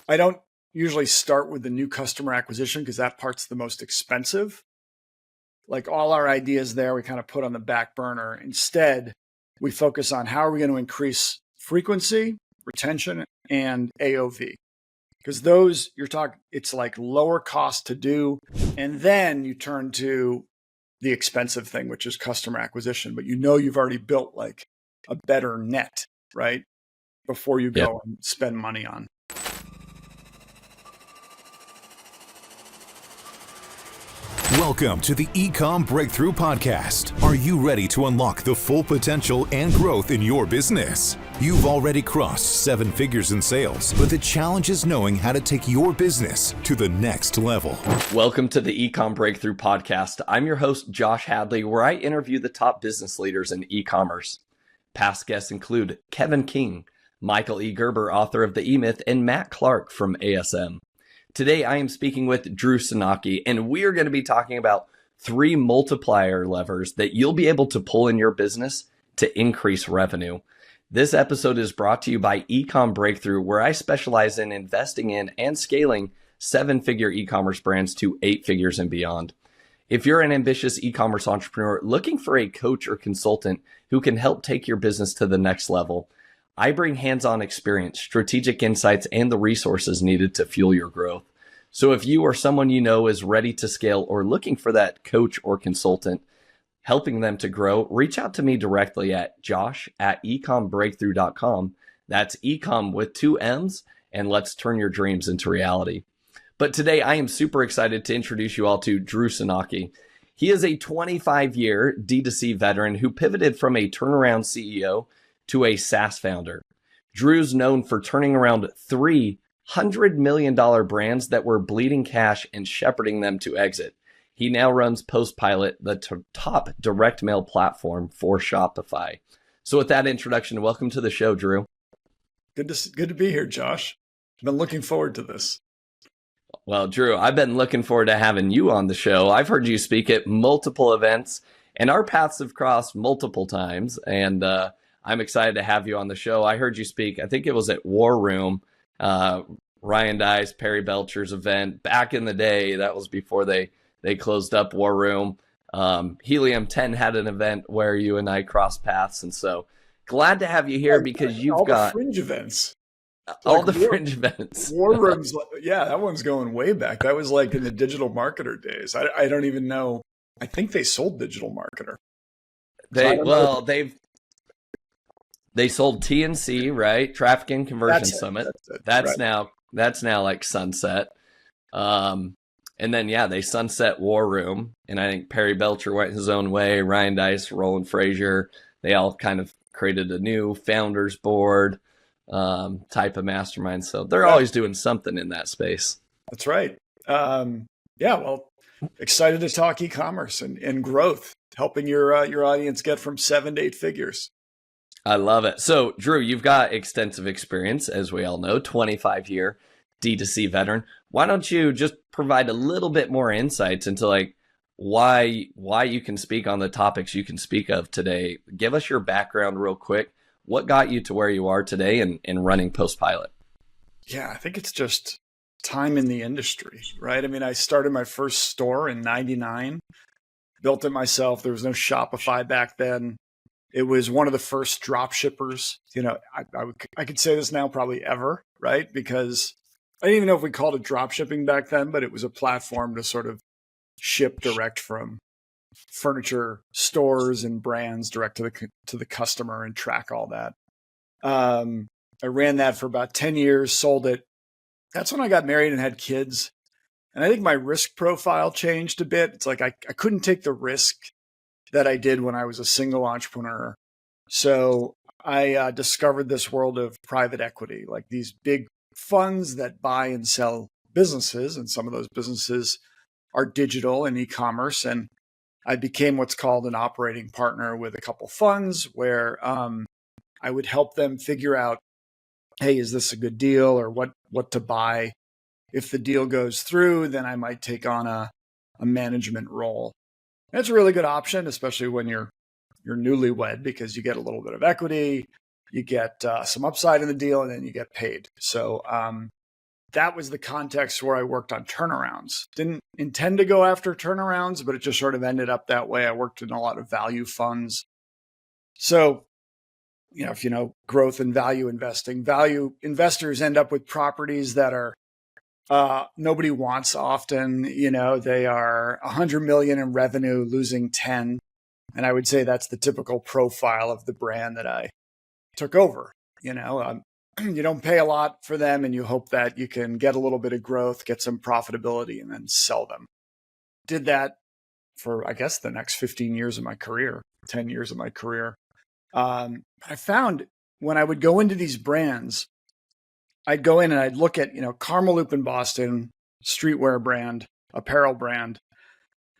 I don't usually start with the new customer acquisition because that part's the most expensive. Like all our ideas there, we kind of put on the back burner. Instead, we focus on how are we going to increase frequency, retention, and AOV. Because those you're talking, it's like lower cost to do. And then you turn to the expensive thing, which is customer acquisition. But you've already built like a better net, right? Before you go and spend money on. Welcome to the Ecomm Breakthrough Podcast. Are you ready to unlock the full potential and growth in your business? You've already crossed 7 figures in sales, but the challenge is knowing how to take your business to the next level. Welcome to the Ecomm Breakthrough Podcast. I'm your host, Josh Hadley, where I interview the top business leaders in e-commerce. Past guests include Kevin King, Michael E. Gerber, author of The E-Myth, and Matt Clark from ASM. Today, I am speaking with Drew Sanocki, and we are going to be talking about 3 multiplier levers that you'll be able to pull in your business to increase revenue. This episode is brought to you by Ecomm Breakthrough, where I specialize in investing in and scaling 7-figure e-commerce brands to 8 figures and beyond. If you're an ambitious e-commerce entrepreneur looking for a coach or consultant who can help take your business to the next level, I bring hands-on experience, strategic insights, and the resources needed to fuel your growth. So if you or someone you know is ready to scale or looking for that coach or consultant, helping them to grow, reach out to me directly at josh@ecommbreakthrough.com. That's ecom with 2 M's, and let's turn your dreams into reality. But today I am super excited to introduce you all to Drew Sanocki. He is a 25-year D2C veteran who pivoted from a turnaround CEO to a SaaS founder. Drew's known for turning around 3 $100 million brands that were bleeding cash and shepherding them to exit. He now runs Postpilot, the top direct mail platform for Shopify. So with that introduction, welcome to the show, Drew. Good to be here, Josh. I've been looking forward to this. Well, Drew, I've been looking forward to having you on the show. I've heard you speak at multiple events, and our paths have crossed multiple times, and I'm excited to have you on the show. I heard you speak, I think it was at War Room, Ryan Dye's, Perry Belcher's event back in the day. That was before they closed up War Room. Helium 10 had an event where you and I crossed paths. And so glad to have you here because you've got the fringe events. All the fringe events. War Room's, yeah, that one's going way back. That was like in the digital marketer days. I don't even know. I think they sold digital marketer. They sold TNC, right? Traffic and Conversion Summit. That's right. That's now like sunset. And then, they sunset War Room. And I think Perry Belcher went his own way. Ryan Dye, Roland Frazier, they all kind of created a new founders board type of mastermind. So they're always doing something in that space. That's right. Excited to talk e-commerce and growth, helping your audience get from 7 to 8 figures. I love it. So, Drew, you've got extensive experience, as we all know, 25-year D2C veteran. Why don't you just provide a little bit more insights into like why you can speak on the topics you can speak of today? Give us your background real quick. What got you to where you are today in running Postpilot? Yeah, I think it's just time in the industry, right? I mean, I started my first store in 99, built it myself. There was no Shopify back then. It was one of the first drop shippers. I could say this now probably ever, right? Because I didn't even know if we called it drop shipping back then, but it was a platform to sort of ship direct from furniture stores and brands direct to the customer and track all that. I ran that for about 10 years, sold it. That's when I got married and had kids. And I think my risk profile changed a bit. It's like I couldn't take the risk that I did when I was a single entrepreneur. So I discovered this world of private equity, like these big funds that buy and sell businesses. And some of those businesses are digital and e-commerce. And I became what's called an operating partner with a couple funds where I would help them figure out, hey, is this a good deal or what to buy? If the deal goes through, then I might take on a management role. It's a really good option, especially when you're newlywed, because you get a little bit of equity, you get some upside in the deal, and then you get paid. So that was the context where I worked on turnarounds. Didn't intend to go after turnarounds, but it just sort of ended up that way. I worked in a lot of value funds. So, if you know growth and value investing, value investors end up with properties that are nobody wants often. They are 100 million in revenue, losing 10. And I would say that's the typical profile of the brand that I took over. You don't pay a lot for them and you hope that you can get a little bit of growth, get some profitability, and then sell them. Did that for, I guess, the next 15 years of my career, 10 years of my career. I found when I would go into these brands, I'd go in and I'd look at, Karmaloop in Boston, streetwear brand, apparel brand,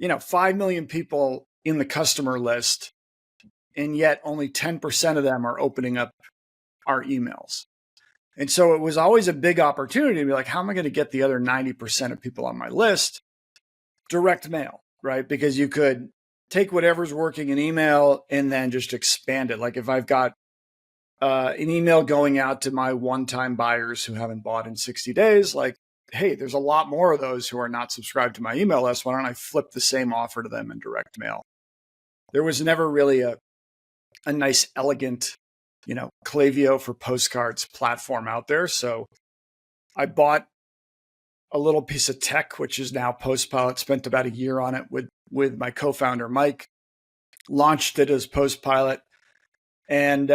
5 million people in the customer list, and yet only 10% of them are opening up our emails. And so it was always a big opportunity to be like, how am I going to get the other 90% of people on my list? Direct mail, right? Because you could take whatever's working in email and then just expand it. Like if I've got an email going out to my one-time buyers who haven't bought in 60 days, like, hey, there's a lot more of those who are not subscribed to my email list. Why don't I flip the same offer to them in direct mail? There was never really a nice, elegant, Klaviyo for postcards platform out there. So I bought a little piece of tech, which is now Postpilot, spent about a year on it with my co-founder, Mike, launched it as Postpilot. And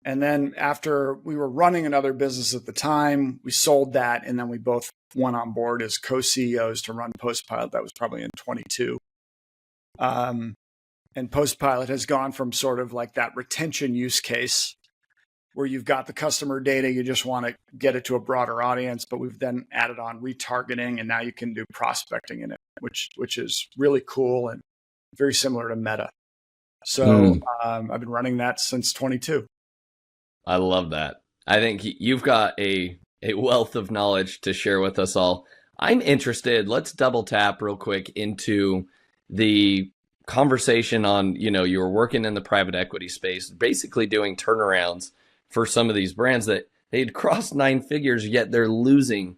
then after we were running another business at the time, we sold that. And then we both went on board as co-CEOs to run Postpilot. That was probably in 22. And Postpilot has gone from sort of like that retention use case where you've got the customer data, you just want to get it to a broader audience, but we've then added on retargeting, and now you can do prospecting in it, which is really cool and very similar to Meta. So I've been running that since 22. I love that. I think you've got a wealth of knowledge to share with us all. I'm interested. Let's double tap real quick into the conversation on, you were working in the private equity space, basically doing turnarounds for some of these brands that they'd crossed 9 figures, yet they're losing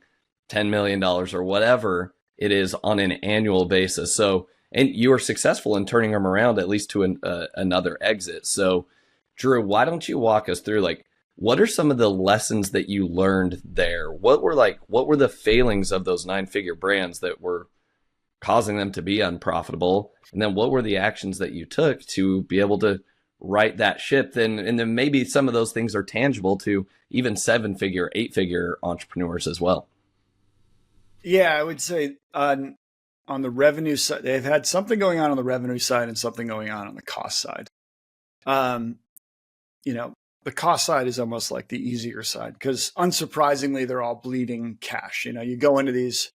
$10 million or whatever it is on an annual basis. So, and you were successful in turning them around at least to another exit. So, Drew, why don't you walk us through, like, what are some of the lessons that you learned there? What were the failings of those 9-figure brands that were causing them to be unprofitable? And then what were the actions that you took to be able to right that ship? And then maybe some of those things are tangible to even 7-figure, 8-figure entrepreneurs as well. Yeah, I would say on the revenue side, they've had something going on the revenue side and something going on the cost side. The cost side is almost like the easier side because unsurprisingly, they're all bleeding cash. You go into these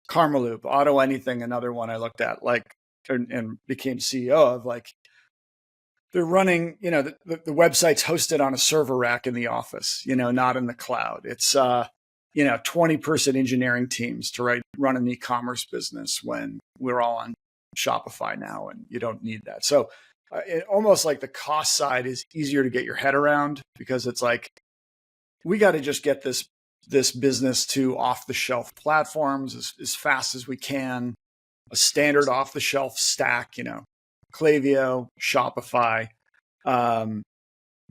Karmaloop, Auto Anything, another one I looked at, and became CEO of, like, they're running, the website's hosted on a server rack in the office, not in the cloud. It's, 20-person engineering teams to run an e-commerce business when we're all on Shopify now, and you don't need that. So it almost like the cost side is easier to get your head around because it's like, we got to just get this business to off-the-shelf platforms as fast as we can, a standard off-the-shelf stack, Klaviyo, Shopify, and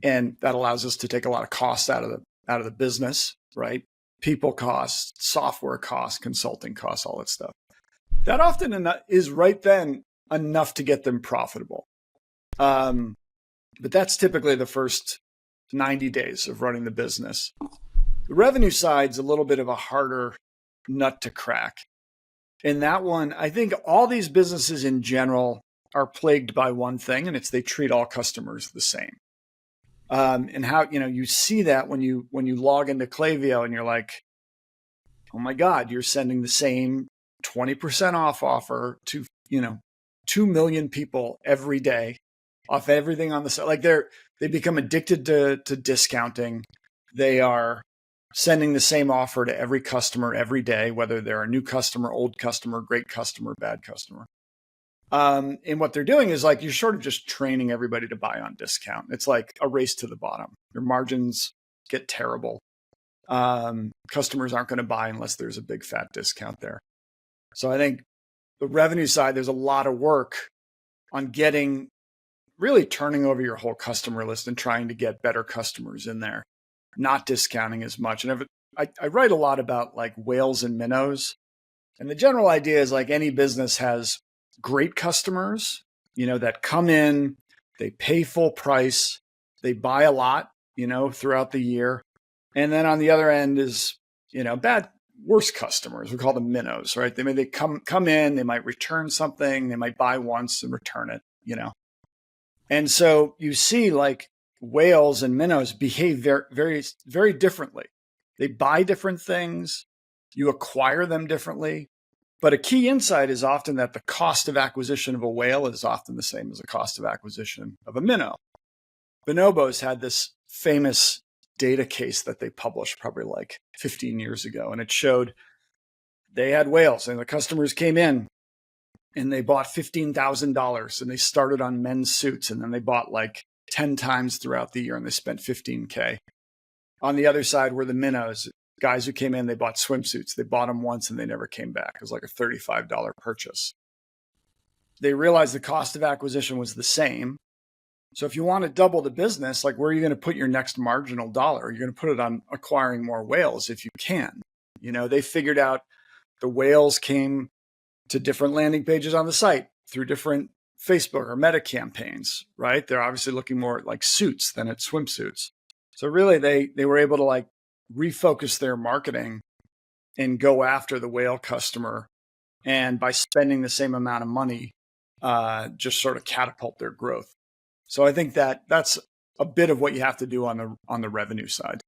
that allows us to take a lot of costs out of the business, right? People costs, software costs, consulting costs, all that stuff. That often is right then enough to get them profitable. But that's typically the first 90 days of running the business. The revenue side's a little bit of a harder nut to crack. In that one, I think all these businesses in general are plagued by one thing, and it's they treat all customers the same. And how, you see that when you log into Klaviyo and you're like, oh my God, you're sending the same 20% off offer to, 2 million people every day off everything on the site. Like they become addicted to discounting. They are sending the same offer to every customer every day, whether they're a new customer, old customer, great customer, bad customer. And what they're doing is, like, you're sort of just training everybody to buy on discount. It's like a race to the bottom. Your margins get terrible. customers aren't going to buy unless there's a big fat discount there. So I think the revenue side, there's a lot of work on really turning over your whole customer list and trying to get better customers in there, not discounting as much. And I write a lot about like whales and minnows. And the general idea is like any business has great customers, that come in, they pay full price, they buy a lot, throughout the year. And then on the other end is, worse customers. We call them minnows, right? They come in, they might return something, they might buy once and return it, And so you see like whales and minnows behave very, very, very differently. They buy different things. You acquire them differently. But a key insight is often that the cost of acquisition of a whale is often the same as the cost of acquisition of a minnow. Bonobos had this famous data case that they published probably like 15 years ago. And it showed they had whales and the customers came in and they bought $15,000 and they started on men's suits. And then they bought like 10 times throughout the year and they spent $15K. On the other side were the minnows, guys who came in, they bought swimsuits. They bought them once and they never came back. It was like a $35 purchase. They realized the cost of acquisition was the same. So if you want to double the business, like where are you going to put your next marginal dollar? You're going to put it on acquiring more whales if you can. They figured out the whales came to different landing pages on the site through different Facebook or Meta campaigns, right? They're obviously looking more at like suits than at swimsuits. So really they were able to like refocus their marketing and go after the whale customer. And by spending the same amount of money, just sort of catapult their growth. So I think that's a bit of what you have to do on the revenue side.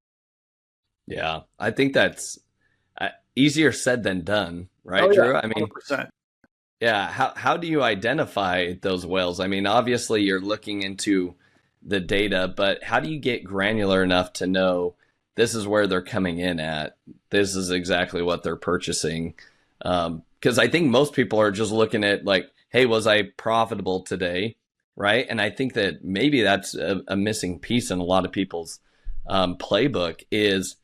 Yeah, I think that's easier said than done, right, Oh, yeah, Drew? I mean, 100%. Yeah, how do you identify those whales? I mean, obviously you're looking into the data, but how do you get granular enough to know this is where they're coming in at? This is exactly what they're purchasing. Because I think most people are just looking at like, hey, was I profitable today? Right. And I think that maybe that's a missing piece in a lot of people's playbook is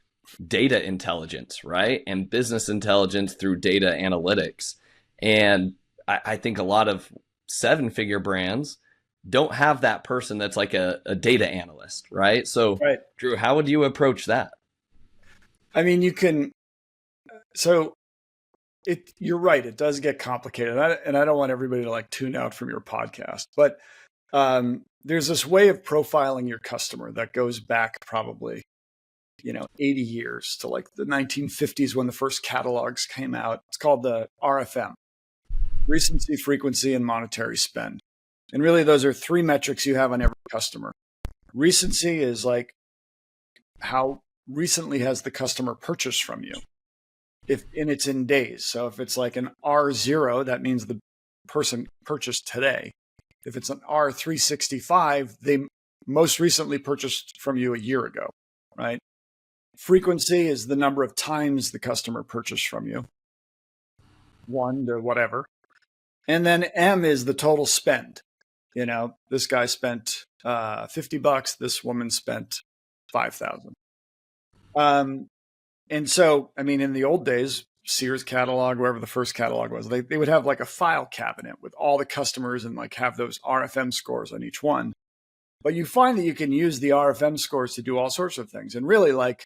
data intelligence, right? And business intelligence through data analytics. And I think a lot of 7-figure brands don't have that person that's like a data analyst, right? So, Right. Drew, how would you approach that? I mean, you're right. It does get complicated. And I don't want everybody to like tune out from your podcast, but there's this way of profiling your customer that goes back probably, 80 years to like the 1950s when the first catalogs came out. It's called the RFM, recency, frequency, and monetary spend. And really those are 3 metrics you have on every customer. Recency is like how recently has the customer purchased from you? And it's in days. So if it's like an R0, that means the person purchased today. If it's an R365, they most recently purchased from you a year ago, right? Frequency is the number of times the customer purchased from you, 1 to whatever. And then M is the total spend. This guy spent $50. This woman spent $5,000. And so, I mean, in the old days, Sears catalog, wherever the first catalog was, they would have like a file cabinet with all the customers and like have those RFM scores on each one. But you find that you can use the RFM scores to do all sorts of things. And really like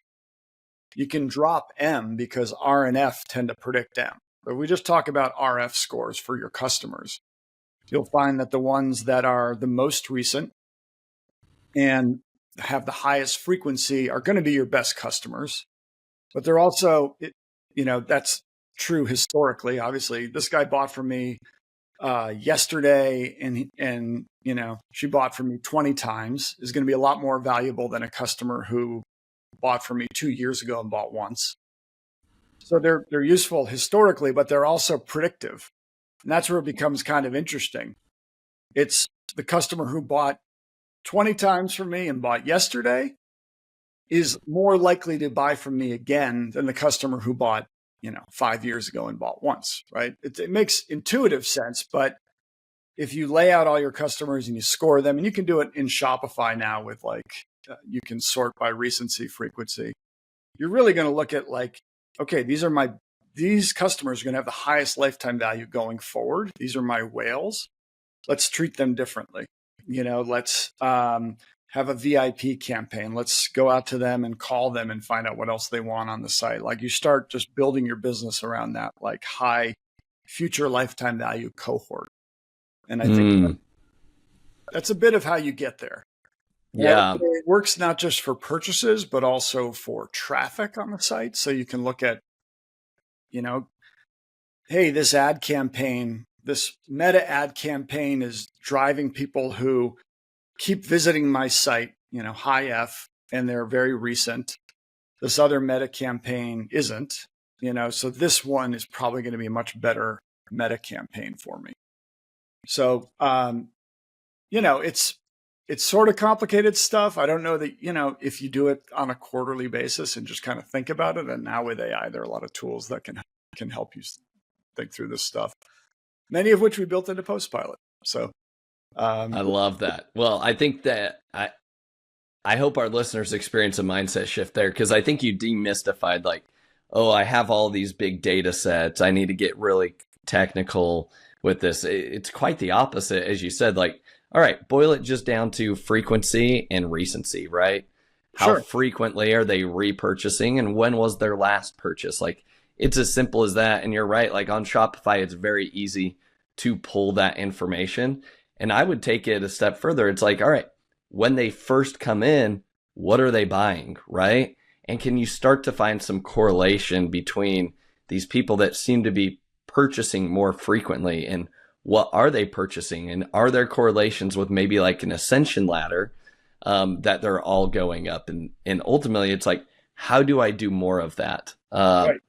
you can drop M because R and F tend to predict M. But if we just talk about RF scores for your customers, you'll find that the ones that are the most recent and have the highest frequency are going to be your best customers. But they're also, that's true historically. Obviously, this guy bought from me yesterday and she bought from me 20 times is going to be a lot more valuable than a customer who bought from me 2 years ago and bought once. So they're useful historically, but they're also predictive. And that's where it becomes kind of interesting. It's the customer who bought 20 times from me and bought yesterday is more likely to buy from me again than the customer who bought, 5 years ago and bought once, right? It makes intuitive sense, but if you lay out all your customers and you score them, and you can do it in Shopify now with like, you can sort by recency, frequency. you're really going to look at like, okay, these customers are going to have the highest lifetime value going forward. These are my whales. Let's treat them differently. Let's have a VIP campaign. Let's go out to them and call them and find out what else they want on the site. Like you start just building your business around that like high future lifetime value cohort. And I think that's a bit of how you get there. Yeah. It works not just for purchases, but also for traffic on the site. So you can look at, hey, this ad campaign, this meta ad campaign is driving people who keep visiting my site, high F, and they're very recent. This other meta campaign isn't, so this one is probably going to be a much better meta campaign for me. So, it's sort of complicated stuff. I don't know that, if you do it on a quarterly basis and just kind of think about it. And now with AI, there are a lot of tools that can help you think through this stuff, many of which we built into Postpilot. So I love that. Well, I think that I hope our listeners experience a mindset shift there, because I think you demystified like, oh, I have all these big data sets. I need to get really technical with this. It's quite the opposite, as you said, like, all right, boil it just down to frequency and recency, right? How frequently are they repurchasing and when was their last purchase? Like, it's as simple as that. And you're right, like on Shopify, it's very easy to pull that information. And I would take it a step further. It's like, all right, when they first come in, what are they buying, right? And can you start to find some correlation between these people that seem to be purchasing more frequently and what are they purchasing? And are there correlations with maybe like an ascension ladder that they're all going up? And ultimately, it's like, how do I do more of that? Right.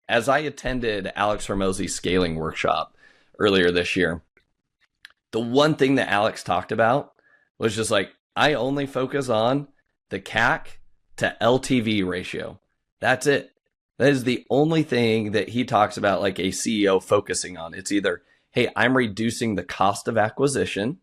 As I attended Alex Hormozi's scaling workshop earlier this year, the one thing that Alex talked about was just like, I only focus on the CAC to LTV ratio. That's it. That is the only thing that he talks about like a CEO focusing on. It's either, hey, I'm reducing the cost of acquisition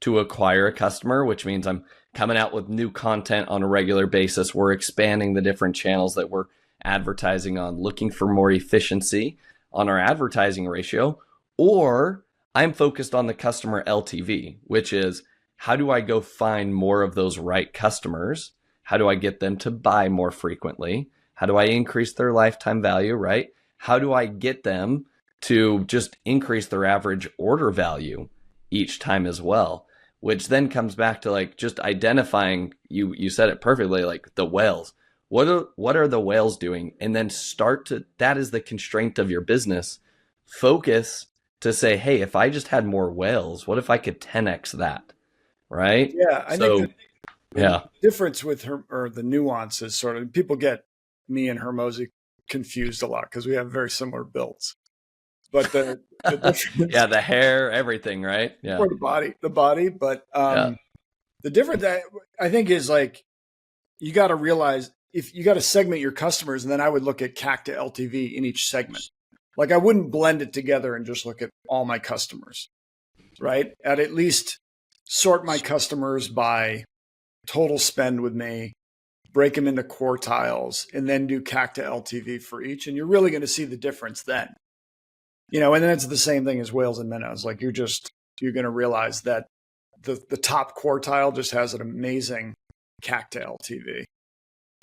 to acquire a customer, which means I'm coming out with new content on a regular basis. We're expanding the different channels that we're advertising on, looking for more efficiency on our advertising ratio, or I'm focused on the customer LTV, which is how do I go find more of those right customers? How do I get them to buy more frequently? How do I increase their lifetime value, right? How do I get them to just increase their average order value each time as well? Which then comes back to like just identifying, you said it perfectly, like the whales. What are the whales doing? And then that is the constraint of your business. Focus to say, hey, if I just had more whales, what if I could 10x that, right? Yeah, I think the difference with her, or the nuance is sort of, people get me and Hormozi confused a lot because we have very similar builds. But the difference, yeah, the hair, everything, right? Yeah, or the body. But the difference I think is like, you got to realize if you got to segment your customers, and then I would look at CAC to LTV in each segment. Like I wouldn't blend it together and just look at all my customers, right? I'd at least sort my customers by total spend with me, break them into quartiles, and then do CAC to LTV for each. And you're really going to see the difference then. And then it's the same thing as whales and minnows. Like you're going to realize that the top quartile just has an amazing CAC to LTV.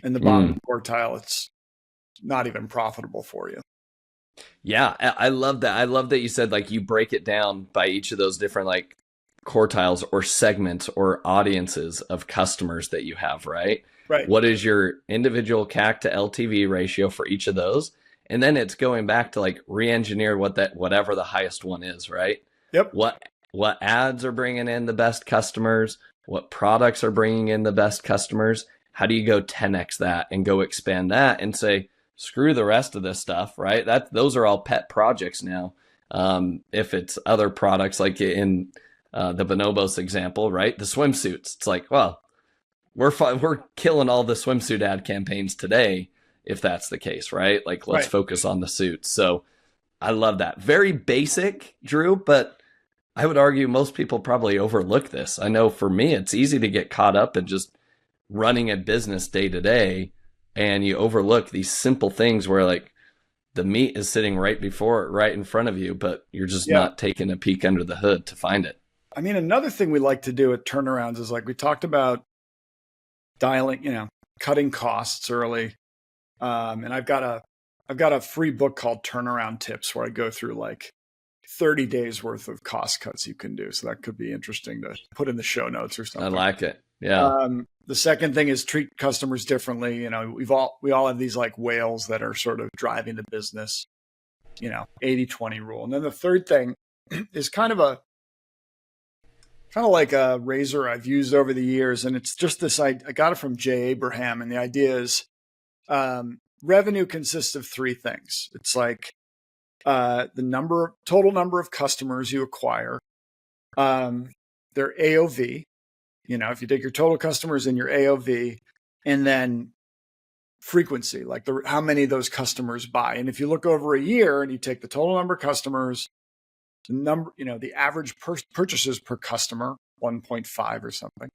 And the bottom quartile, it's not even profitable for you. Yeah, I love that. I love that you said like you break it down by each of those different like quartiles or segments or audiences of customers that you have, right? Right. What is your individual CAC to LTV ratio for each of those? And then it's going back to like re-engineer whatever the highest one is, right? Yep. What ads are bringing in the best customers? What products are bringing in the best customers? How do you go 10x that and go expand that and say, screw the rest of this stuff, right? Those are all pet projects now. If it's other products, like in the Bonobos example, right? The swimsuits. It's like, well, we're killing all the swimsuit ad campaigns today, if that's the case, right? Like, let's focus on the suits. So I love that. Very basic, Drew, but I would argue most people probably overlook this. I know for me, it's easy to get caught up in just running a business day to day and you overlook these simple things where like the meat is sitting right in front of you, but you're just not taking a peek under the hood to find it. I mean, another thing we like to do at turnarounds is like we talked about cutting costs early. And I've got a free book called Turnaround Tips where I go through like 30 days worth of cost cuts you can do. So that could be interesting to put in the show notes or something. I like it. Yeah. The second thing is treat customers differently. You know, we all have these like whales that are sort of driving the business, 80-20 rule. And then the third thing is kind of like a razor I've used over the years. And it's just this, I got it from Jay Abraham. And the idea is revenue consists of three things. It's like the total number of customers you acquire, their AOV, if you take your total customers and your AOV, and then frequency, like how many of those customers buy. And if you look over a year and you take the total number of customers, the average purchases per customer, 1.5 or something,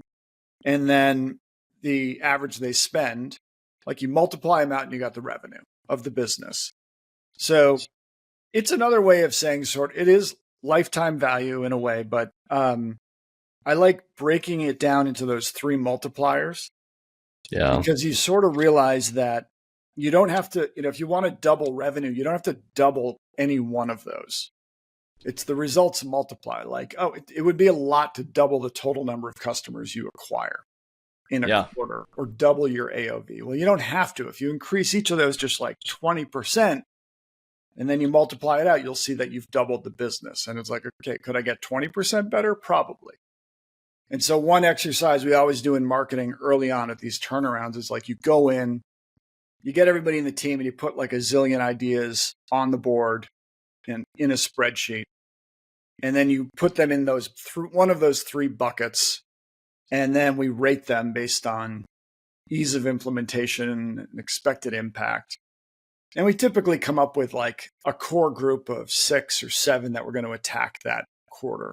and then the average they spend, like you multiply them out and you got the revenue of the business. So it's another way of saying it is lifetime value in a way, but I like breaking it down into those three multipliers. Yeah. Because you sort of realize that you don't have to, if you want to double revenue, you don't have to double any one of those. It's the results multiply. Like, it would be a lot to double the total number of customers you acquire in a quarter or double your AOV. Well, you don't have to. If you increase each of those just like 20%, and then you multiply it out, you'll see that you've doubled the business. And it's like, okay, could I get 20% better? Probably. And so one exercise we always do in marketing early on at these turnarounds is like you go in, you get everybody in the team and you put like a zillion ideas on the board and in a spreadsheet. And then you put them in one of those three buckets. And then we rate them based on ease of implementation and expected impact. And we typically come up with like a core group of 6 or 7 that we're going to attack that quarter.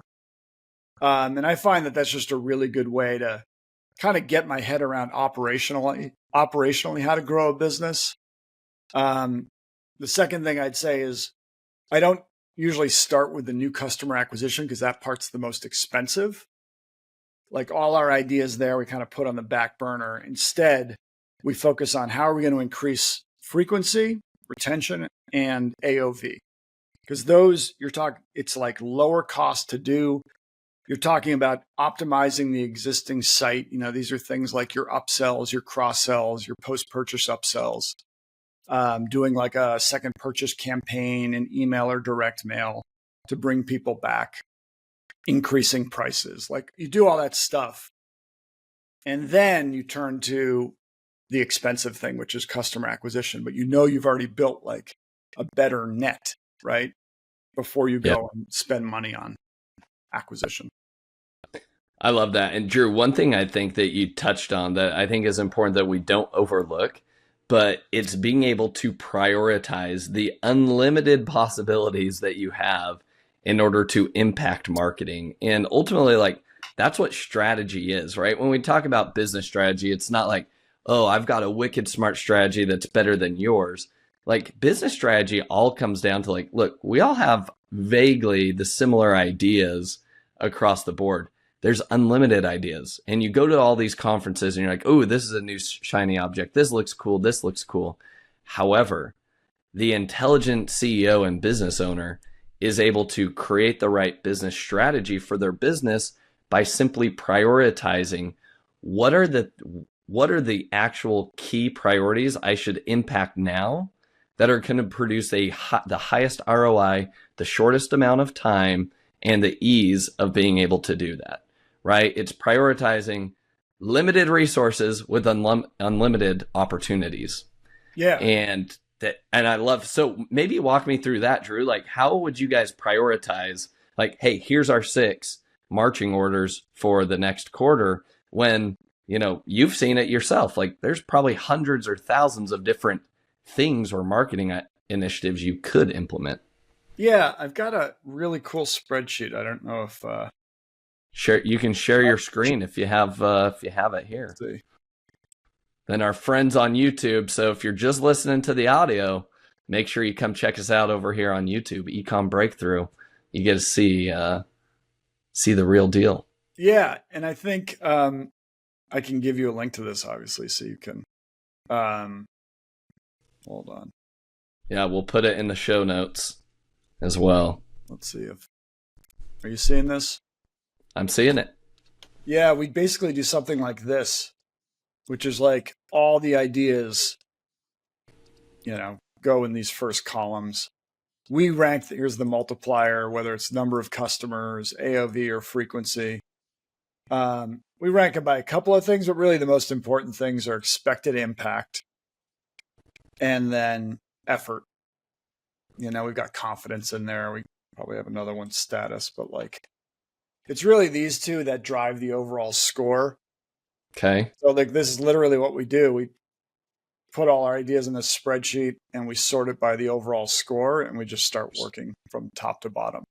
And I find that that's just a really good way to kind of get my head around operationally how to grow a business. The second thing I'd say is I don't usually start with the new customer acquisition because that part's the most expensive. Like all our ideas there, we kind of put on the back burner. Instead, we focus on how are we going to increase frequency, retention, and AOV. Because those it's like lower cost to do. You're talking about optimizing the existing site. These are things like your upsells, your cross-sells, your post-purchase upsells, doing like a second purchase campaign in email or direct mail to bring people back, increasing prices. Like you do all that stuff. And then you turn to the expensive thing, which is customer acquisition. But you've already built like a better net, right? Before you go and spend money on acquisition. I love that. And Drew, one thing I think that you touched on that I think is important that we don't overlook, but it's being able to prioritize the unlimited possibilities that you have in order to impact marketing. And ultimately, like that's what strategy is, right? When we talk about business strategy, it's not like, oh, I've got a wicked smart strategy that's better than yours. Like business strategy all comes down to like, look, we all have vaguely the similar ideas across the board. There's unlimited ideas. And you go to all these conferences and you're like, oh, this is a new shiny object. This looks cool. This looks cool. However, the intelligent CEO and business owner is able to create the right business strategy for their business by simply prioritizing what are the actual key priorities I should impact now that are going to produce the highest ROI, the shortest amount of time, and the ease of being able to do that, right? It's prioritizing limited resources with unlimited opportunities. Yeah. And I love, so maybe walk me through that, Drew. Like, how would you guys prioritize, like, hey, here's our 6 marching orders for the next quarter when, you've seen it yourself. Like, there's probably hundreds or thousands of different things or marketing initiatives you could implement. Yeah, I've got a really cool spreadsheet. I don't know if you can share your screen if you have it here. Let's see. than our friends on YouTube. So if you're just listening to the audio, make sure you come check us out over here on YouTube, Ecomm Breakthrough. You get to see the real deal. Yeah, and I think I can give you a link to this, obviously, so you can. Hold on. Yeah, we'll put it in the show notes as well. Let's see if. Are you seeing this? I'm seeing it. Yeah, we basically do something like this, which is like all the ideas, go in these first columns. We rank, here's the multiplier, whether it's number of customers, AOV, or frequency. We rank it by a couple of things, but really the most important things are expected impact and then effort. We've got confidence in there. We probably have another one, status, but it's really these two that drive the overall score. Okay. So this is literally what we do. We put all our ideas in this spreadsheet and we sort it by the overall score, and we just start working from top to bottom.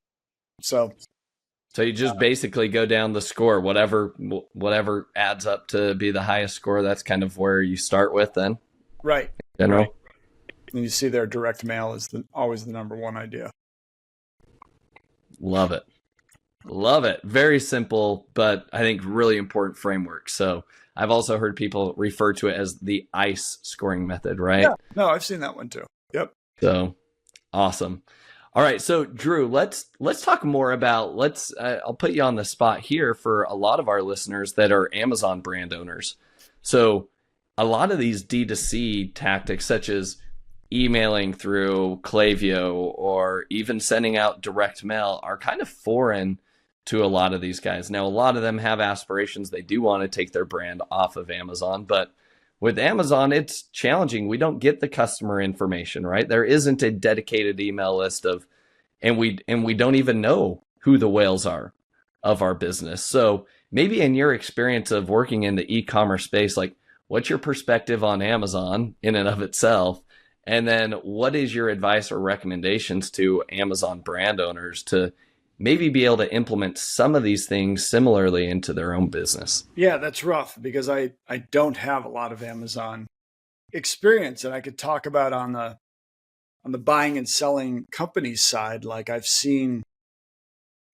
So you just basically go down the score, whatever adds up to be the highest score. That's kind of where you start with then. Right. In general. Right. And you see there, direct mail is always the number one idea. Love it. Love it. Very simple, but I think really important framework. So I've also heard people refer to it as the ICE scoring method, right? Yeah. No, I've seen that one too. Yep. So awesome. All right. So Drew, let's talk more about, I'll put you on the spot here for a lot of our listeners that are Amazon brand owners. So a lot of these D2C tactics, such as emailing through Klaviyo or even sending out direct mail, are kind of foreign to a lot of these guys. Now, a lot of them have aspirations. They do want to take their brand off of Amazon, but with Amazon, it's challenging. We don't get the customer information, right? There isn't a dedicated email list and we don't even know who the whales are of our business. So maybe in your experience of working in the e-commerce space, what's your perspective on Amazon in and of itself? And then what is your advice or recommendations to Amazon brand owners to maybe be able to implement some of these things similarly into their own business? Yeah, that's rough because I don't have a lot of Amazon experience, and I could talk about on the buying and selling companies side. I've seen,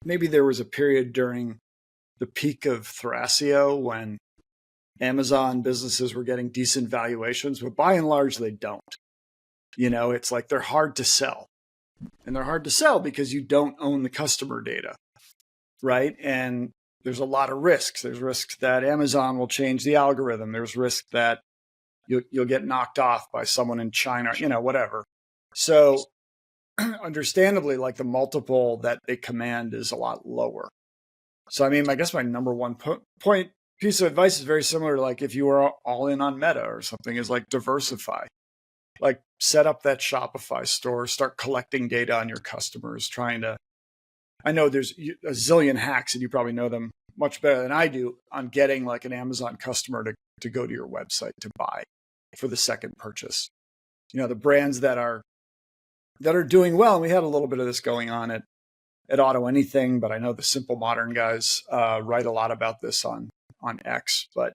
maybe there was a period during the peak of Thrasio when Amazon businesses were getting decent valuations, but by and large, they don't. It's they're hard to sell. And they're hard to sell because you don't own the customer data, right? And there's a lot of risks. There's risks that Amazon will change the algorithm. There's risk that you'll get knocked off by someone in China, whatever. So understandably, the multiple that they command is a lot lower. So, I guess my number one piece of advice is very similar to if you were all in on Meta or something, is diversify. Set up that Shopify store, start collecting data on your customers, I know there's a zillion hacks and you probably know them much better than I do on getting an Amazon customer to go to your website to buy for the second purchase. The brands that are doing well, and we had a little bit of this going on at Auto Anything, but I know the Simple Modern guys write a lot about this on X, but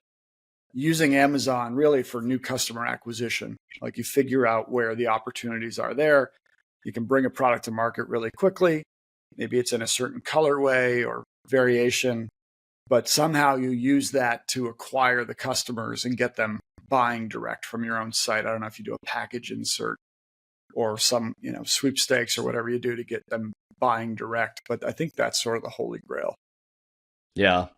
using Amazon really for new customer acquisition. You figure out where the opportunities are there. You can bring a product to market really quickly. Maybe it's in a certain colorway or variation, but somehow you use that to acquire the customers and get them buying direct from your own site. I don't know if you do a package insert or some, sweepstakes or whatever you do to get them buying direct. But I think that's sort of the holy grail. Yeah.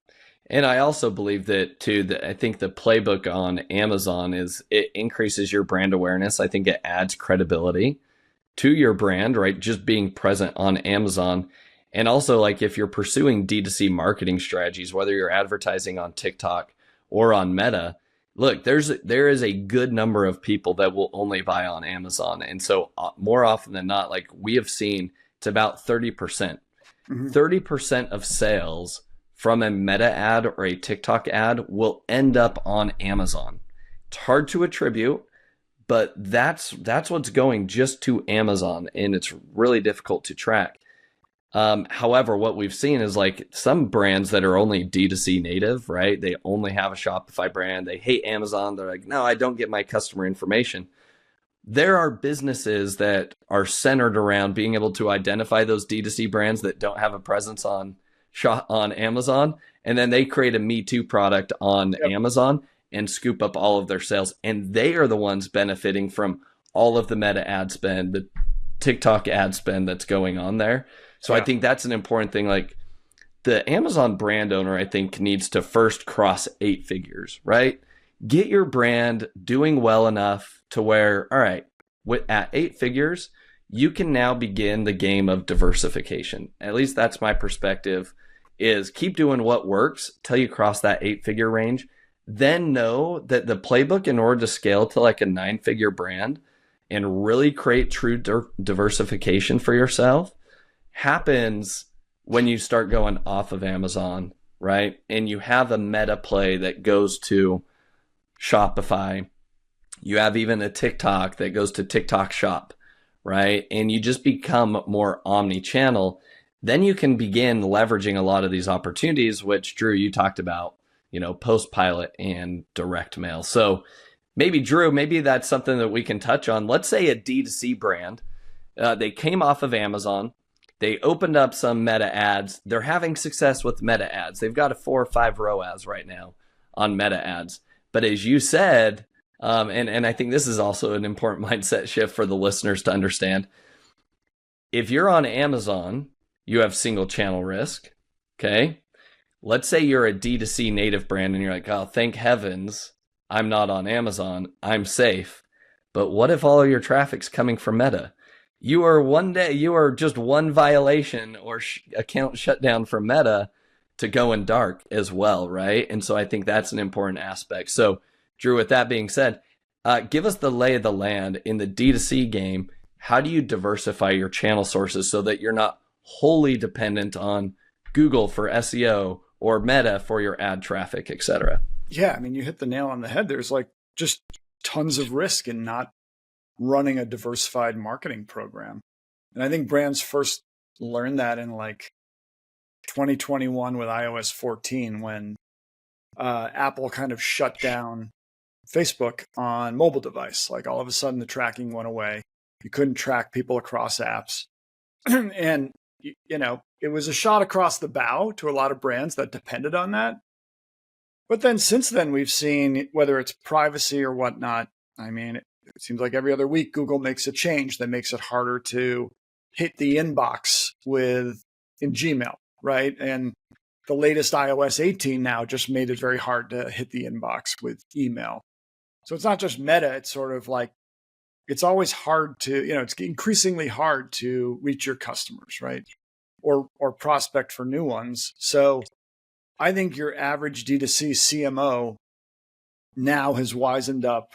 And I also believe that too, that I think the playbook on Amazon is it increases your brand awareness. I think it adds credibility to your brand, right? Just being present on Amazon. And also if you're pursuing D2C marketing strategies, whether you're advertising on TikTok or on Meta, look, there is a good number of people that will only buy on Amazon. And so more often than not, we have seen, it's about 30%. Mm-hmm. 30% of sales from a Meta ad or a TikTok ad will end up on Amazon. It's hard to attribute, but that's what's going just to Amazon, and it's really difficult to track. However, what we've seen is like some brands that are only D2C native, right? They only have a Shopify brand. They hate Amazon. They're like, no, I don't get my customer information. There are businesses that are centered around being able to identify those D2C brands that don't have a presence on Amazon. And then they create a Me Too product on Amazon and scoop up all of their sales. And they are the ones benefiting from all of the Meta ad spend, the TikTok ad spend that's going on there. So I think that's an important thing. Like the Amazon brand owner, I think, needs to first cross 8 figures, right? Get your brand doing well enough to where, all right, at 8 figures, you can now begin the game of diversification. At least that's my perspective, is keep doing what works till you cross that 8-figure range. Then know that the playbook in order to scale to like a 9-figure brand and really create true diversification for yourself happens when you start going off of Amazon, right? And you have a meta play that goes to Shopify. You have even a TikTok that goes to TikTok Shop, right? And you just become more omni-channel. Then you can begin leveraging a lot of these opportunities, which Drew, you talked about, post-pilot and direct mail. So maybe Drew, maybe that's something that we can touch on. Let's say a D2C brand, they came off of Amazon. They opened up some meta ads. They're having success with meta ads. They've got a 4 or 5 ROAS right now on meta ads. But as you said, and I think this is also an important mindset shift for the listeners to understand. If you're on Amazon, you have single channel risk, okay? Let's say you're a D2C native brand and you're like, oh, thank heavens I'm not on Amazon. I'm safe. But what if all of your traffic's coming from Meta? You are just one violation or account shutdown from Meta to going dark as well, right? And so I think that's an important aspect. So Drew, with that being said, give us the lay of the land in the D2C game. How do you diversify your channel sources so that you're not wholly dependent on Google for SEO or Meta for your ad traffic, et cetera? Yeah, I mean, you hit the nail on the head. There's like just tons of risk in not running a diversified marketing program. And I think brands first learned that in like 2021 with iOS 14 when Apple kind of shut down Facebook on mobile device. Like all of a sudden the tracking went away. You couldn't track people across apps. And, it was a shot across the bow to a lot of brands that depended on that. But then since then, we've seen, whether it's privacy or whatnot, I mean, it seems like every other week, Google makes a change that makes it harder to hit the inbox in Gmail, right? And the latest iOS 18 now just made it very hard to hit the inbox with email. So it's not just Meta, it's sort of like, it's always hard to, it's increasingly hard to reach your customers, right? Or prospect for new ones. So I think your average D2C CMO now has wisened up.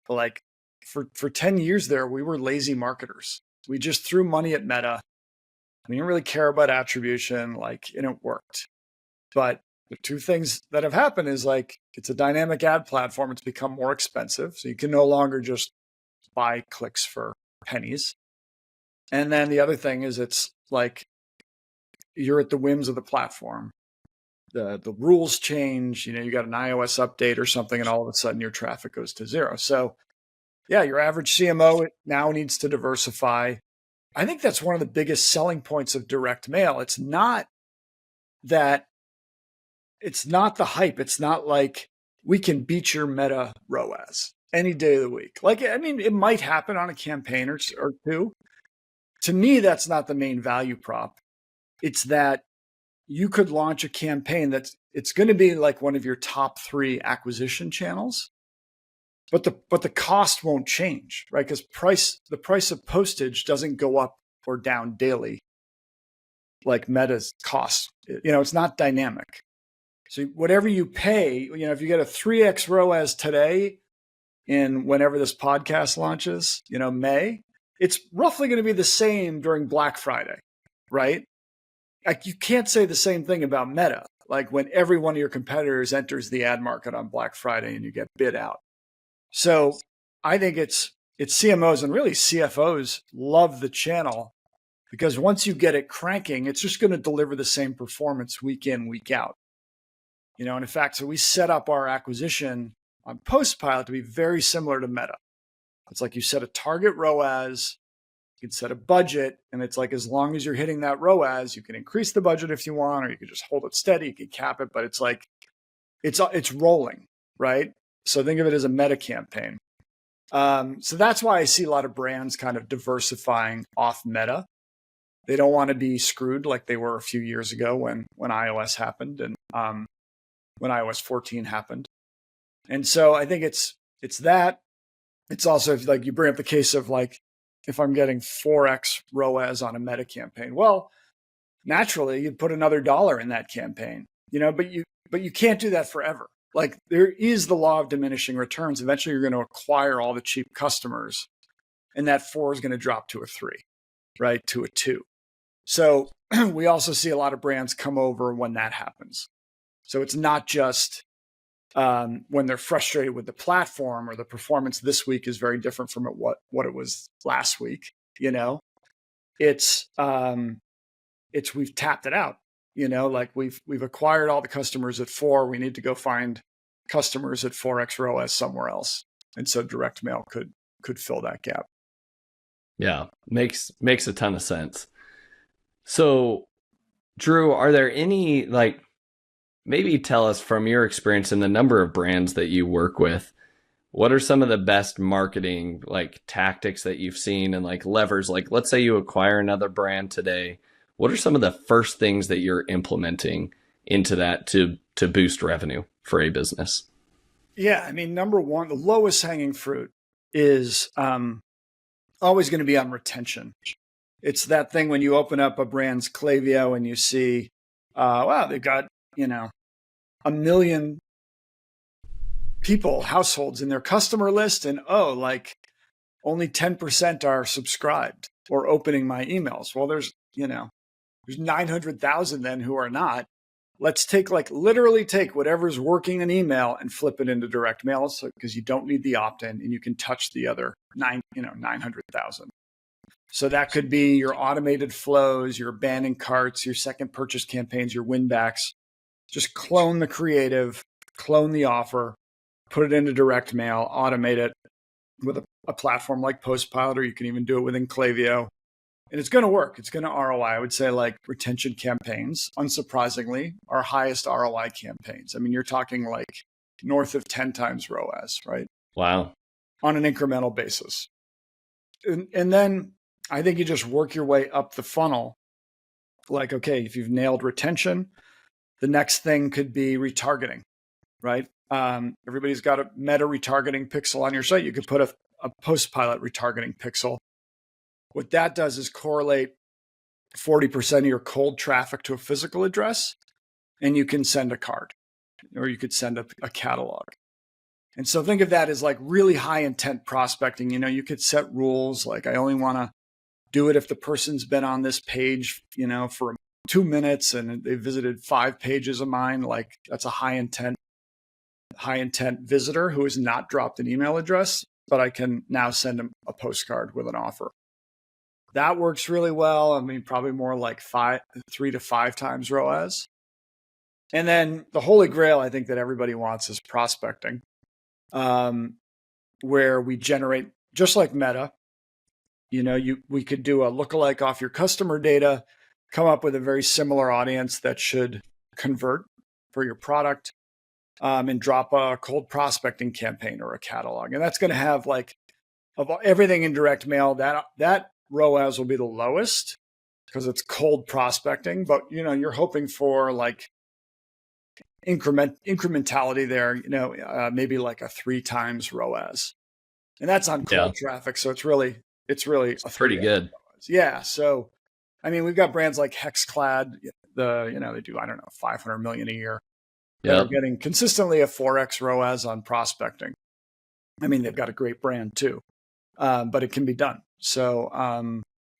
Like for 10 years there, we were lazy marketers. We just threw money at Meta. We didn't really care about attribution, and it worked. But the two things that have happened is like, it's a dynamic ad platform. It's become more expensive. So you can no longer just buy clicks for pennies. And then the other thing is it's like, you're at the whims of the platform. The rules change, you got an iOS update or something, and all of a sudden your traffic goes to zero. So yeah, your average CMO now needs to diversify. I think that's one of the biggest selling points of direct mail. It's not the hype. It's not like we can beat your Meta ROAS any day of the week. Like, I mean, it might happen on a campaign or two. To me, that's not the main value prop. It's that you could launch a campaign it's going to be like one of your top 3 acquisition channels, but the cost won't change, right? Because the price of postage doesn't go up or down daily like Meta's cost. It's not dynamic. So whatever you pay, if you get a 3x ROAS today in whenever this podcast launches, May, it's roughly going to be the same during Black Friday, right? Like you can't say the same thing about Meta. Like when every one of your competitors enters the ad market on Black Friday and you get bid out. So I think it's CMOs and really CFOs love the channel because once you get it cranking, it's just going to deliver the same performance week in, week out. And in fact, so we set up our acquisition on Postpilot to be very similar to Meta. It's like you set a target ROAS, you can set a budget, and it's like as long as you're hitting that ROAS, you can increase the budget if you want, or you can just hold it steady, you can cap it, but it's like it's rolling, right? So think of it as a Meta campaign. So that's why I see a lot of brands kind of diversifying off Meta. They don't want to be screwed like they were a few years ago when iOS happened and when iOS 14 happened. And so I think it's that. It's also like you bring up the case of like, if I'm getting 4x ROAS on a Meta campaign, well, naturally you'd put another dollar in that campaign, but you can't do that forever. Like there is the law of diminishing returns. Eventually you're going to acquire all the cheap customers and that 4 is going to drop to a 3, right? To a 2. So we also see a lot of brands come over when that happens. So it's not just when they're frustrated with the platform or the performance this week is very different from what it was last week. It's we've tapped it out. Like we've acquired all the customers at 4. We need to go find customers at 4x ROAS somewhere else, and so direct mail could fill that gap. Yeah, makes a ton of sense. So, Drew, are there any maybe tell us from your experience and the number of brands that you work with, what are some of the best marketing tactics that you've seen and levers? Let's say you acquire another brand today. What are some of the first things that you're implementing into that to boost revenue for a business? Yeah, I mean, number one, the lowest hanging fruit is always going to be on retention. It's that thing when you open up a brand's Klaviyo and you see, wow, they've got 1 million households in their customer list, and only 10% are subscribed or opening my emails. Well, there's 900,000 then who are not. Let's literally take whatever's working in email and flip it into direct mail, because you don't need the opt-in and you can touch the other 900,000. So that could be your automated flows, your abandoned carts, your second purchase campaigns, your win backs. Just clone the creative, clone the offer, put it into direct mail, automate it with a platform like Postpilot, or you can even do it within Klaviyo. And it's going to work. It's going to ROI. I would say retention campaigns, unsurprisingly, are highest ROI campaigns. I mean, you're talking north of 10 times ROAS, right? Wow. On an incremental basis. And then I think you just work your way up the funnel. Okay, if you've nailed retention, the next thing could be retargeting, right? Everybody's got a Meta retargeting pixel on your site. You could put a Postpilot retargeting pixel. What that does is correlate 40% of your cold traffic to a physical address, and you can send a card, or you could send a catalog. And so think of that as really high intent prospecting. You could set rules I only want to do it if the person's been on this page, for 2 minutes and they visited 5 pages of mine. That's a high intent visitor who has not dropped an email address, but I can now send them a postcard with an offer. That works really well. I mean, probably more 3 to 5 times ROAS. And then the holy grail, I think, that everybody wants is prospecting, where we generate, just like Meta, we could do a lookalike off your customer data, come up with a very similar audience that should convert for your product, and drop a cold prospecting campaign or a catalog. And that's going to have of everything in direct mail, that ROAS will be the lowest because it's cold prospecting, but you're hoping for incrementality there, maybe a 3 times ROAS. And that's on cold traffic. So it's really pretty good. ROAS. Yeah. So, I mean, we've got brands like Hexclad, they do, 500 million a year. They're getting consistently a 4x ROAS on prospecting. I mean, they've got a great brand too, but it can be done. So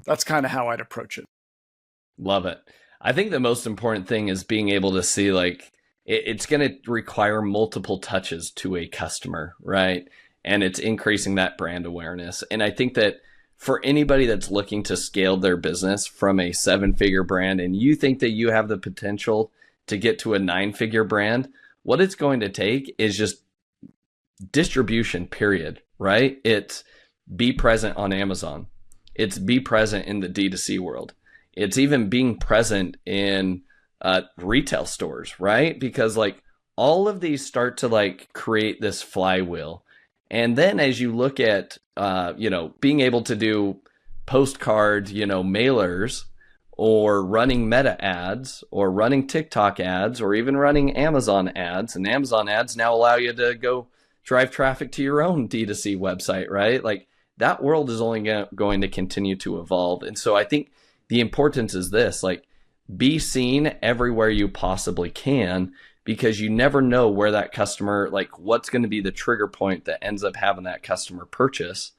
that's kind of how I'd approach it. Love it. I think the most important thing is being able to see it's going to require multiple touches to a customer, right? And it's increasing that brand awareness. And I think that for anybody that's looking to scale their business from a 7-figure brand and you think that you have the potential to get to a 9-figure brand, what it's going to take is just distribution, period, right? It's be present on Amazon. It's be present in the D2C world. It's even being present in retail stores, right? Because like all of these start to like create this flywheel. And then as you look at, being able to do postcard, mailers, or running Meta ads, or running TikTok ads, or even running Amazon ads, and Amazon ads now allow you to go drive traffic to your own D2C website, right? Like that world is only going to continue to evolve. And so I think the importance is this, like be seen everywhere you possibly can, because you never know where that customer, like what's going to be the trigger point that ends up having that customer purchase.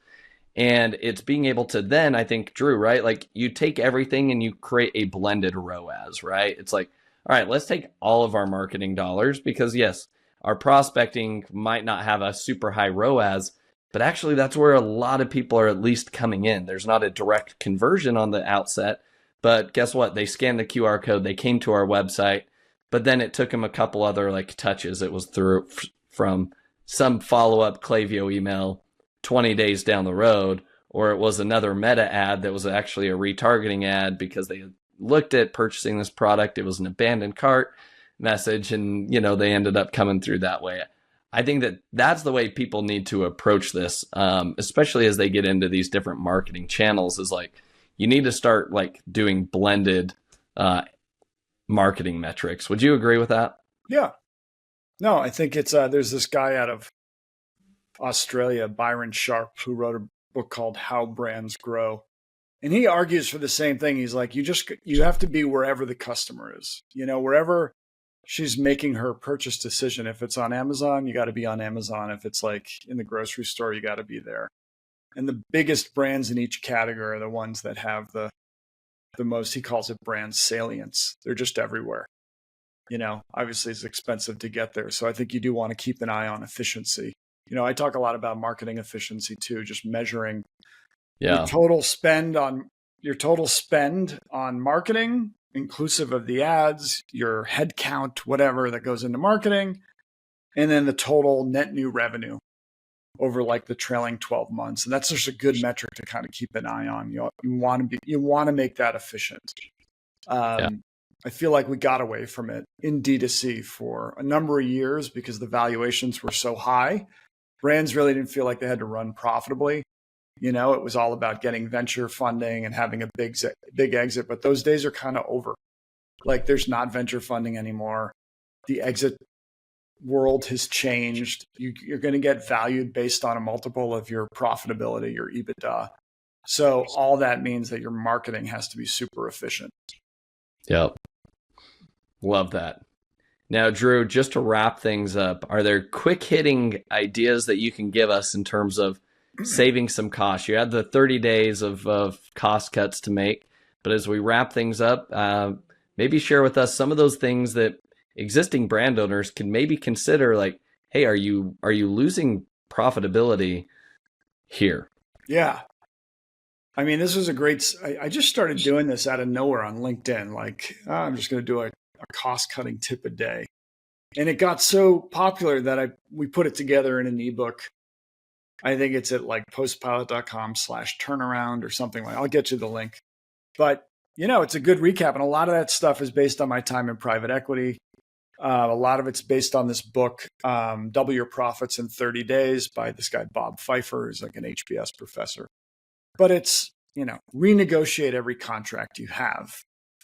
And it's being able to then, I think, Drew, right? Like you take everything and you create a blended ROAS, right? It's like, all right, let's take all of our marketing dollars, because yes, our prospecting might not have a super high ROAS, but actually that's where a lot of people are at least coming in. There's not a direct conversion on the outset, but guess what? They scanned the QR code, they came to our website, but then it took them a couple other like touches. It was through from some follow-up Klaviyo email 20 days down the road, or it was another Meta ad that was actually a retargeting ad because they looked at purchasing this product. It was an abandoned cart message, and they ended up coming through that way. I think that that's the way people need to approach this, especially as they get into these different marketing channels, is like you need to start like doing blended marketing metrics. Would you agree with that? Yeah. No, I think it's there's this guy out of Australia, Byron Sharp, who wrote a book called How Brands Grow. And he argues for the same thing. He's like, you have to be wherever the customer is, wherever she's making her purchase decision. If it's on Amazon, you got to be on Amazon. If it's like in the grocery store, you got to be there. And the biggest brands in each category are the ones that have the most, he calls it brand salience. They're just everywhere. Obviously it's expensive to get there. So I think you do want to keep an eye on efficiency. I talk a lot about marketing efficiency too, just measuring your total spend on marketing, inclusive of the ads, your head count, whatever that goes into marketing, and then the total net new revenue over like the trailing 12 months. And that's just a good metric to kind of keep an eye on. You want to make that efficient. I feel like we got away from it in D2C for a number of years because the valuations were so high. Brands really didn't feel like they had to run profitably. It was all about getting venture funding and having a big exit, but those days are kind of over. Like there's not venture funding anymore. The exit world has changed. You're going to get valued based on a multiple of your profitability, your EBITDA. So all that means that your marketing has to be super efficient. Yep. Love that. Now, Drew, just to wrap things up, are there quick hitting ideas that you can give us in terms of saving some costs? You had the 30 days of cost cuts to make, but as we wrap things up, maybe share with us some of those things that existing brand owners can maybe consider, like, hey, are you losing profitability here? Yeah. I mean, this was I just started doing this out of nowhere on LinkedIn. Like, I'm just going to do a cost cutting tip a day. And it got so popular that we put it together in an ebook. I think it's at like postpilot.com/turnaround or something like. I'll get you the link. But, it's a good recap. And a lot of that stuff is based on my time in private equity. A lot of it's based on this book, Double Your Profits in 30 Days by this guy, Bob Pfeiffer, who's like an HBS professor. But it's, renegotiate every contract you have.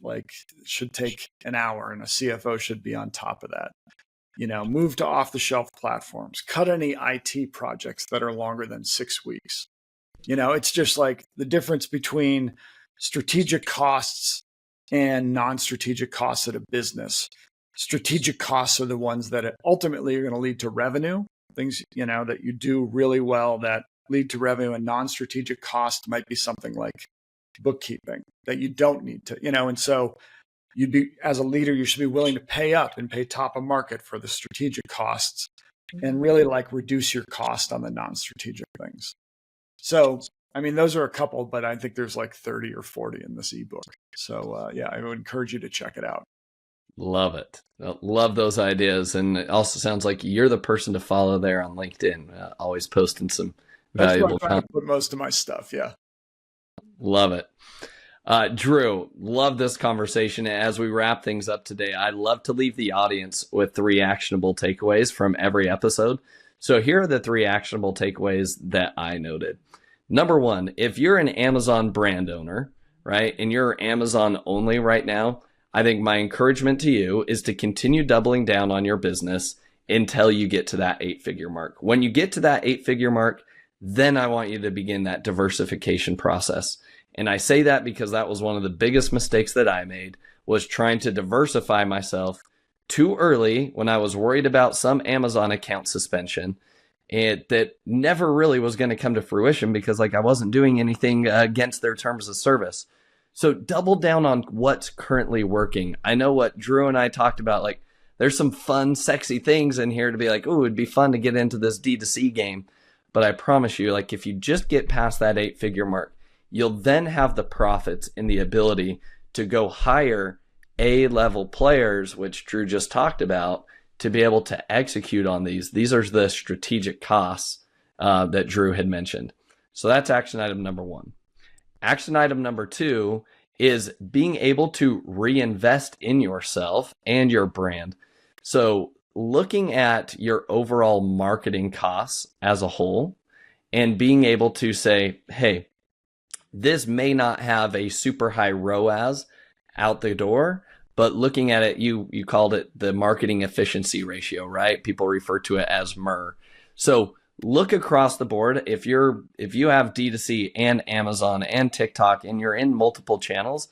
Like it should take an hour and a CFO should be on top of that. Move to off-the-shelf platforms, cut any IT projects that are longer than 6 weeks. It's just like the difference between strategic costs and non-strategic costs at a business. Strategic costs are the ones that ultimately are going to lead to revenue, things, that you do really well that lead to revenue, and non-strategic cost might be something like bookkeeping that you don't need to, and so as a leader, you should be willing to pay up and pay top of market for the strategic costs and really like reduce your cost on the non-strategic things. So I mean, those are a couple, but I think there's like 30 or 40 in this ebook. So yeah, I would encourage you to check it out. Love it. Love those ideas. And it also sounds like you're the person to follow there on LinkedIn, always posting some valuable That's where I put most of my stuff. Yeah. Love it. Drew, love this conversation. As we wrap things up today, I'd love to leave the audience with 3 actionable takeaways from every episode. So here are the 3 actionable takeaways that I noted. Number 1, if you're an Amazon brand owner, right, and you're Amazon only right now, I think my encouragement to you is to continue doubling down on your business until you get to that 8-figure mark. When you get to that 8-figure mark, then I want you to begin that diversification process. And I say that because that was one of the biggest mistakes that I made, was trying to diversify myself too early when I was worried about some Amazon account suspension, and that never really was going to come to fruition because I wasn't doing anything against their terms of service. So double down on what's currently working. I know what Drew and I talked about, there's some fun, sexy things in here to be oh, it'd be fun to get into this D2C game. But I promise you, if you just get past that 8-figure mark, you'll then have the profits and the ability to go hire A-level players, which Drew just talked about, to be able to execute on these. These are the strategic costs that Drew had mentioned. So that's action item number 1. Action item number 2 is being able to reinvest in yourself and your brand. So looking at your overall marketing costs as a whole and being able to say, hey, this may not have a super high ROAS out the door, but looking at it, you called it the marketing efficiency ratio, right? People refer to it as MER. So look across the board. If you have D2C and Amazon and TikTok and you're in multiple channels,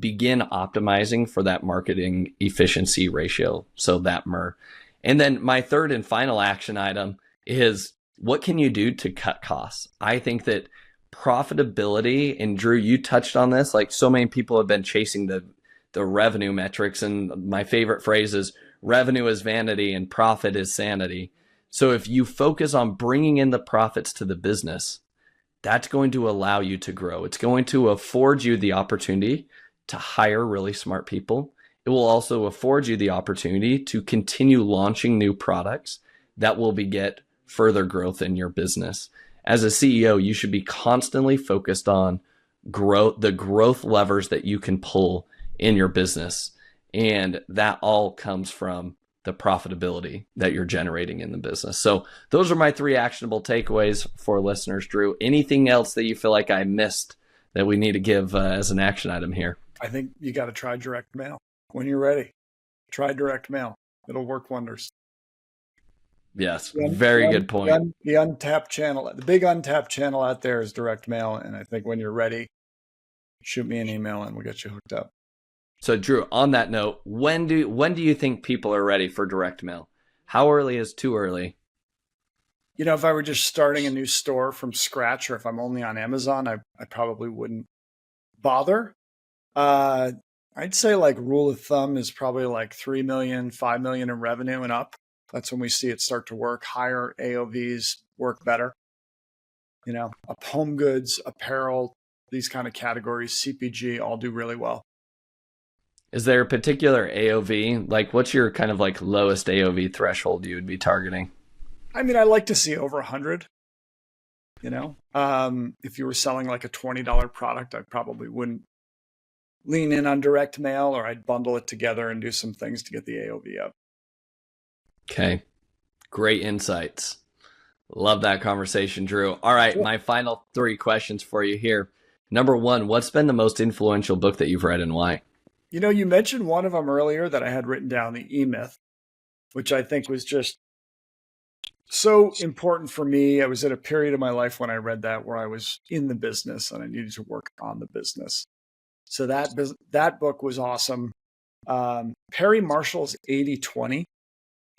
begin optimizing for that marketing efficiency ratio. So that MER. And then my third and final action item is, what can you do to cut costs? I think that profitability, and Drew, you touched on this, so many people have been chasing the revenue metrics. And my favorite phrase is, revenue is vanity and profit is sanity. So if you focus on bringing in the profits to the business, that's going to allow you to grow. It's going to afford you the opportunity to hire really smart people. It will also afford you the opportunity to continue launching new products that will beget further growth in your business. As a CEO, you should be constantly focused on the growth levers that you can pull in your business. And that all comes from the profitability that you're generating in the business. So those are my 3 actionable takeaways for listeners. Drew, anything else that you feel like I missed that we need to give as an action item here? I think you got to try direct mail when you're ready. Try direct mail. It'll work wonders. Yes, very good point. The untapped channel, the big untapped channel out there is direct mail. And I think when you're ready, shoot me an email and we'll get you hooked up. So Drew, on that note, when do you think people are ready for direct mail? How early is too early? If I were just starting a new store from scratch, or if I'm only on Amazon, I probably wouldn't bother. I'd say rule of thumb is probably 3 million, 5 million in revenue and up. That's when we see it start to work. Higher AOVs work better. Home goods, apparel, these kind of categories, CPG, all do really well. Is there a particular AOV? What's your kind of lowest AOV threshold you would be targeting? I mean, I like to see over 100. If you were selling a $20 product, I probably wouldn't lean in on direct mail, or I'd bundle it together and do some things to get the AOV up. Okay. Great insights. Love that conversation, Drew. All right. My final 3 questions for you here. Number 1, what's been the most influential book that you've read and why? You mentioned one of them earlier that I had written down, the E-Myth, which I think was just so important for me. I was at a period of my life when I read that where I was in the business and I needed to work on the business. So that book was awesome. Perry Marshall's 80-20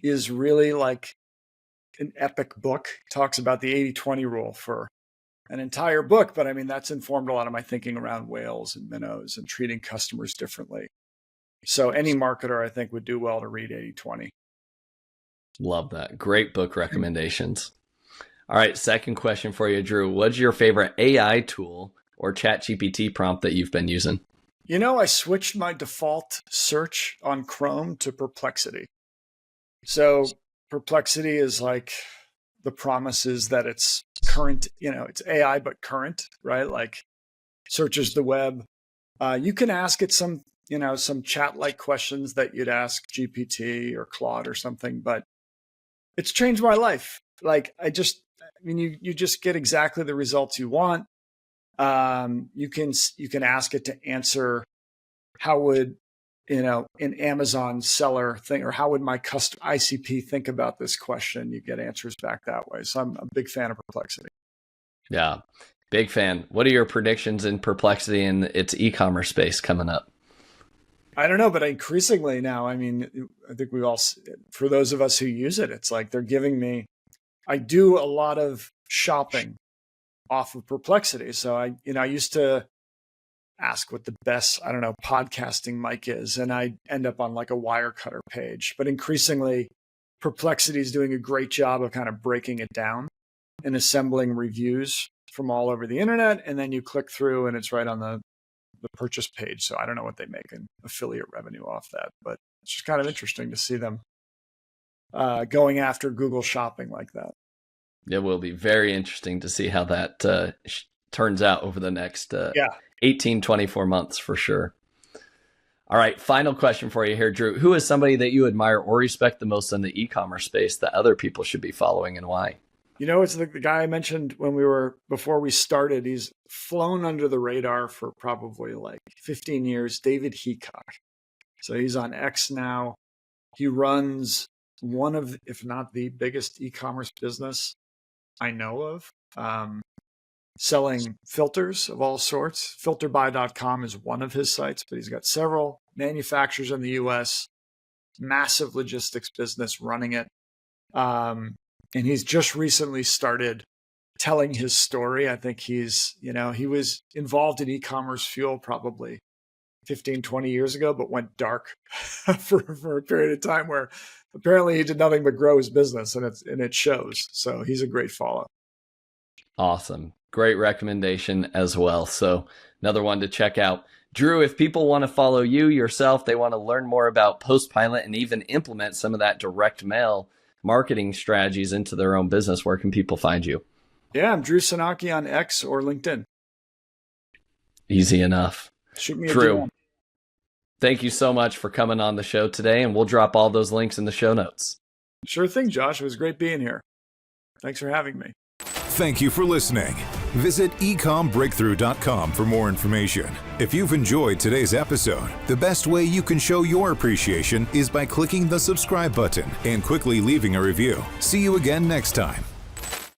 is really an epic book. It talks about the 80-20 rule for an entire book, but I mean, that's informed a lot of my thinking around whales and minnows and treating customers differently. So any marketer, I think, would do well to read 80-20. Love that. Great book recommendations. All right, second question for you, Drew. What's your favorite AI tool or ChatGPT prompt that you've been using? I switched my default search on Chrome to Perplexity. So Perplexity is like the promise is that it's current, it's AI, but current, right? Like searches the web. You can ask it some chat-like questions that you'd ask GPT or Claude or something, but it's changed my life. Like you just get exactly the results you want. You can ask it to answer how would, an Amazon seller think, or how would my ICP think about this question? You get answers back that way. So I'm a big fan of Perplexity. Yeah, big fan. What are your predictions in Perplexity and its e-commerce space coming up? I don't know, but increasingly now, I think we all, for those of us who use it, it's like they're giving me, I do a lot of shopping off of Perplexity. So I used to ask what the best, podcasting mic is, and I end up on like a Wirecutter page. But increasingly, Perplexity is doing a great job of kind of breaking it down and assembling reviews from all over the internet. And then you click through and it's right on the purchase page. So I don't know what they make in affiliate revenue off that, but it's just kind of interesting to see them going after Google Shopping like that. It will be very interesting to see how that turns out over the next 18, 24 months for sure. All right, final question for you here, Drew. Who is somebody that you admire or respect the most in the e-commerce space that other people should be following, and why? It's the guy I mentioned before we started. He's flown under the radar for probably like 15 years, David Heacock. So he's on X now. He runs one of, if not the biggest e-commerce business I know of, selling filters of all sorts. Filterbuy.com is one of his sites, but he's got several manufacturers in the US, massive logistics business running it. And he's just recently started telling his story. I think he was involved in e-commerce fuel probably 15, 20 years ago, but went dark for a period of time where apparently he did nothing but grow his business, and it shows. So he's a great follow. Awesome. Great recommendation as well. So another one to check out. Drew, if people want to follow you yourself, they want to learn more about Postpilot and even implement some of that direct mail marketing strategies into their own business, where can people find you? Yeah, I'm Drew Sanocki on X or LinkedIn. Easy enough. Shoot me Drew, a DM. Thank you so much for coming on the show today, and we'll drop all those links in the show notes. Sure thing, Josh. It was great being here. Thanks for having me. Thank you for listening. Visit ecommbreakthrough.com for more information. If you've enjoyed today's episode, the best way you can show your appreciation is by clicking the subscribe button and quickly leaving a review. See you again next time.